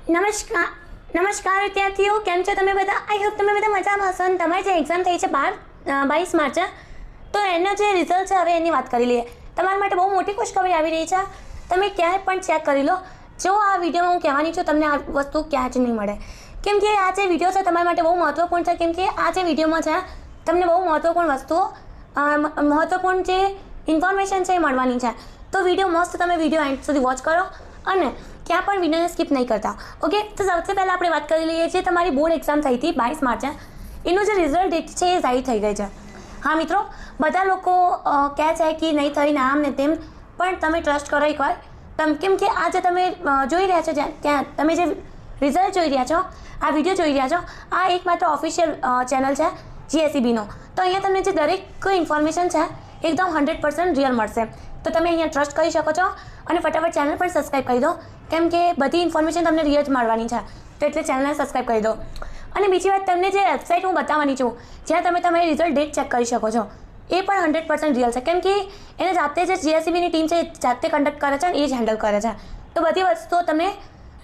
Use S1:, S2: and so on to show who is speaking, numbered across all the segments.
S1: નમસ્કાર વિદ્યાર્થીઓ, કેમ છો તમે બધા? આઈ હોપ તમે બધા મજામાં હશો. અને તમારી જે એક્ઝામ થઈ છે 22 માર્ચે, તો એનો જે રિઝલ્ટ છે હવે એની વાત કરી લઈએ. તમારા માટે બહુ મોટી ખુશખબરી આવી રહી છે. તમે ક્યાંય પણ ચેક કરી લો. જો આ વિડીયોમાં હું કહેવાની છું, તમને આ વસ્તુ ક્યાં જ નહીં મળે. કેમ કે આ જે વિડીયો છે તમારા માટે બહુ મહત્વપૂર્ણ છે. કેમ કે આ જે વિડીયોમાં છે તમને બહુ મહત્વપૂર્ણ વસ્તુઓ, મહત્વપૂર્ણ જે ઇન્ફોર્મેશન છે એ મળવાની છે. તો વિડીયો મસ્ત, તમે વિડીયો એન્ડ સુધી વોચ કરો અને ક્યાં પણ વિડીયોને સ્કીપ નહીં કરતા. ઓકે, તો સૌથી પહેલાં આપણે વાત કરી લઈએ છીએ તમારી બોર્ડ એક્ઝામ થઈ હતી 22 માર્ચે. એનું જે રિઝલ્ટ ડેટ છે એ જાહેર થઈ ગઈ છે. હા મિત્રો, બધા લોકો કહે છે કે નહીં થઈને આમ ને તેમ, પણ તમે ટ્રસ્ટ કરો એકવાર. કેમ કે આ જે તમે જોઈ રહ્યા છો, ત્યાં તમે જે રિઝલ્ટ જોઈ રહ્યા છો, આ વિડીયો જોઈ રહ્યા છો, આ એકમાત્ર ઓફિશિયલ ચેનલ છે GSEBનો. તો અહીંયા તમને જે દરેક ઇન્ફોર્મેશન છે એકદમ 100% રિયલ મળશે. તો તમે અહીંયા ટ્રસ્ટ કરી શકો છો અને ફટાફટ ચેનલ પણ સબસ્ક્રાઈબ કરી દો. કેમ કે બધી ઇન્ફોર્મેશન તમને રિયલ જ મળવાની છે, તો એટલે ચેનલને સબસ્ક્રાઈબ કરી દો. અને બીજી વાત, તમને જે વેબસાઇટ હું બતાવવાની છું, જ્યાં તમે તમારી રિઝલ્ટ ડેટ ચેક કરી શકો છો, એ પણ 100% રિયલ છે. કેમ કે એને જાતે જે GSEBની ટીમ છે એ જાતે કન્ડક્ટ કરે છે અને એ જ હેન્ડલ કરે છે. તો બધી વસ્તુઓ તમને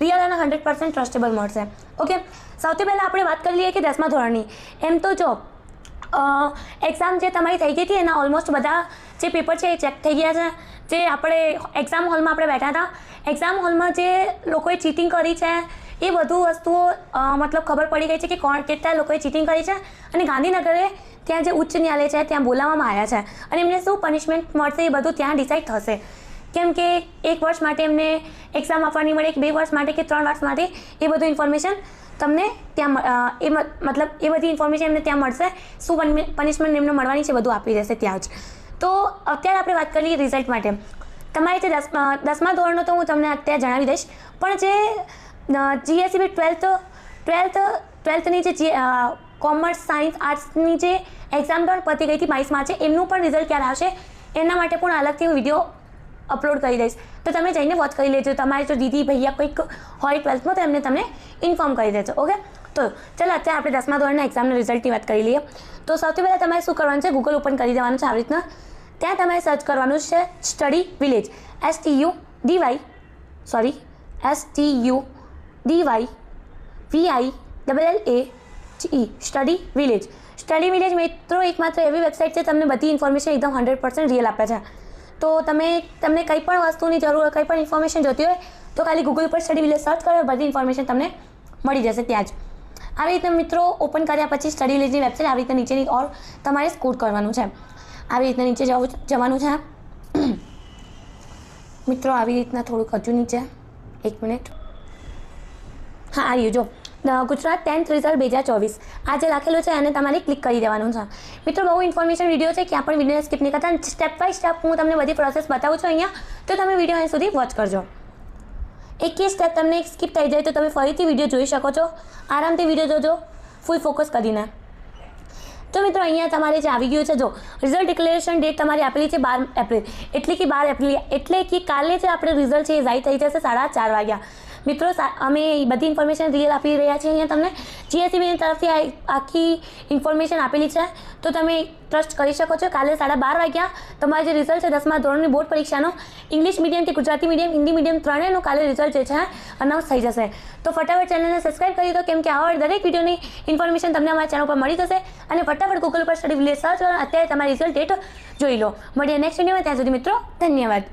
S1: રિયલ અને 100% ટ્રસ્ટેબલ મળશે. ઓકે, સૌથી પહેલાં આપણે વાત કરી લઈએ કે 10મા ધોરણની. એમ તો જો એક્ઝામ જે તમારી થઈ ગઈ હતી એના ઓલમોસ્ટ બધા જે પેપર છે એ ચેક થઈ ગયા છે. જે આપણે એક્ઝામ હોલમાં આપણે બેઠા હતા, એક્ઝામ હોલમાં જે લોકોએ ચીટિંગ કરી છે એ બધું વસ્તુઓ મતલબ ખબર પડી ગઈ છે કે કેટલા લોકોએ ચીટિંગ કરી છે. અને ગાંધીનગરે ત્યાં જે ઉચ્ચ ન્યાયાલય છે ત્યાં બોલાવવામાં આવ્યા છે અને એમને શું પનિશમેન્ટ મળશે એ બધું ત્યાં ડિસાઇડ થશે. કેમ કે 1 વર્ષ માટે એમને એક્ઝામ આપવાની મળે, કે 2 વર્ષ માટે, કે 3 વર્ષ માટે, એ બધું ઇન્ફોર્મેશન તમને ત્યાં મતલબ એ બધી ઇન્ફોર્મેશન એમને ત્યાં મળશે. શું પનિશમેન્ટ એમને મળવાની છે બધું આપી દેશે ત્યાં જ. તો અત્યારે આપણે વાત કરીએ રિઝલ્ટ માટે. તમારે જે 10મા ધોરણનો તો હું તમને અત્યારે જણાવી દઈશ, પણ જે GSEB 12થની જે કોમર્સ, સાયન્સ, આર્ટ્સની જે એક્ઝામ પણ પતી ગઈ હતી 22 માર્ચે, એમનું પણ રિઝલ્ટ ક્યારે આવશે એના માટે પણ અલગથી હું વિડીયો અપલોડ કરી દઈશ. તો તમે જઈને વોચ કરી લેજો. તમારે જો દીદી ભૈયા કંઈક હોય 12થમાં તો એમને તમને ઇન્ફોર્મ કરી દેજો. ઓકે, તો ચાલો અત્યારે આપણે 10મા ધોરણના એક્ઝામના રિઝલ્ટની વાત કરી લઈએ. તો સૌથી પહેલાં તમારે શું કરવાનું છે, ગૂગલ ઓપન કરી દેવાનું છે આવી રીતના. ત્યાં તમારે સર્ચ કરવાનું છે study village, STUDYVILLAGE, study village. Study village મિત્રો એકમાત્ર એવી વેબસાઇટ છે તમને બધી ઇન્ફોર્મેશન એકદમ 100% રિયલ આપે છે. તો તમને કંઈ પણ વસ્તુની જરૂર હોય, કંઈ પણ ઇન્ફોર્મેશન જોતી હોય તો ખાલી ગૂગલ પર સ્ટડી વિલેજ સર્ચ કરો, બધી ઇન્ફોર્મેશન તમને મળી જશે ત્યાં જ. આવી રીતે મિત્રો ઓપન કર્યા પછી સ્ટડી વિલેજની વેબસાઇટ આવી રીતે નીચેની ઓર તમારે સ્ક્રોલ કરવાનું છે. આવી રીતના નીચે જવાનું છે મિત્રો. આવી રીતના થોડુંક હજુ નીચે, 1 મિનિટ. હા, આવ્યું જો ગુજરાત 10th રિઝલ્ટ 2024 આ જે લખેલું છે એને તમારે ક્લિક કરી દેવાનું છે. મિત્રો બહુ ઇન્ફોર્મેશન વિડીયો છે, ક્યાં પણ વિડીયોને સ્કીપ નહીં કરતા. સ્ટેપ બાય સ્ટેપ હું તમને બધી પ્રોસેસ બતાવું છું અહીંયા, તો તમે વિડીયો અહીં સુધી વોચ કરજો. એક સ્ટેપ તમને સ્કીપ થઈ જાય તો તમે ફરીથી વિડીયો જોઈ શકો છો. આરામથી વિડીયો જોજો ફૂલ ફોકસ કરીને. તો મિત્રો અહીંયા તમારે જે આવી ગયું છે, જો રિઝલ્ટ ડિક્લેરેશન ડેટ તમારી આપેલી છે 12 એપ્રિલ, એટલે કે 12 એપ્રિલ એટલે કે કાલે જે આપણે રિઝલ્ટ છે એ જાહેર થઈ જશે 4:30 વાગ્યા. મિત્રો અમે બધી ઇન્ફોર્મેશન રિયલ આપી રહ્યા છીએ અહીંયા તમને. GSEBની તરફથી આખી ઇન્ફોર્મેશન આપેલી છે, તો તમે ટ્રસ્ટ કરી શકો છો. કાલે 12:30 વાગ્યા તમારે જે રિઝલ્ટ છે 10મા ધોરણની બોર્ડ પરીક્ષાનો, ઇંગ્લિશ મીડિયમ કે ગુજરાતી મીડિયમ, હિન્દી મીડિયમ ત્રણેયનું કાલે રિઝલ્ટ જે છે અનાઉન્સ થઈ જશે. તો ફટાફટ ચેનલને સબસ્ક્રાઈબ કરી દો, કેમ કે આવા દરેક વિડીયોની ઇન્ફોર્મેશન તમને અમારા ચેનલ પર મળી જશે. અને ફટાફટ ગૂગલ પર સ્ટડી વિલેજ સર્ચ કરો, અત્યારે તમારી રિઝલ્ટ ડેટ જોઈ લો. મળીએ નેક્સ્ટ વિડીયોમાં. ત્યાં સુધી મિત્રો ધન્યવાદ.